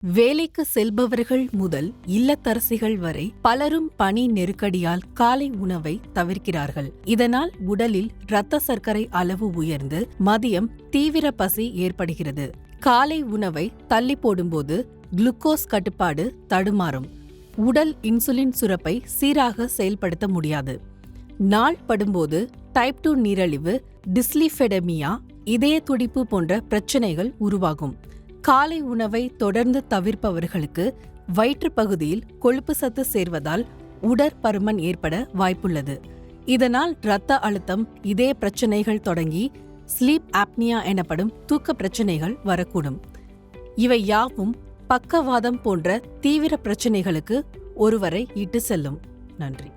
வேலைக்கு செல்பவர்கள் முதல் இல்லத்தரசிகள் வரை பலரும் பணி நெருக்கடியால் காலை உணவை தவிர்க்கிறார்கள். இதனால் உடலில் இரத்த சர்க்கரை அளவு உயர்ந்து மதியம் தீவிர பசி ஏற்படுகிறது. காலை உணவை தள்ளி போடும்போது குளுக்கோஸ் கட்டுப்பாடு தடுமாறும். உடல் இன்சுலின் சுரப்பை சீராக செயல்படுத்த முடியாது. நாள் படும்போது டைப் 2 நீரிழிவு, டிஸ்லிபெடமியா, இதய துடிப்பு போன்ற பிரச்சனைகள் உருவாகும். காலை உணவை தொடர்ந்து தவிர்ப்பவர்களுக்கு வயிற்று பகுதியில் கொழுப்பு சத்து சேர்வதால் உடற்பருமன் ஏற்பட வாய்ப்புள்ளது. இதனால் இரத்த அழுத்தம், இதய பிரச்சனைகள் தொடங்கி ஸ்லீப் ஆப்னியா எனப்படும் தூக்க பிரச்சனைகள் வரக்கூடும். இவை யாவும் பக்கவாதம் போன்ற தீவிர பிரச்சனைகளுக்கு ஒருவரை இட்டு செல்லும். நன்றி.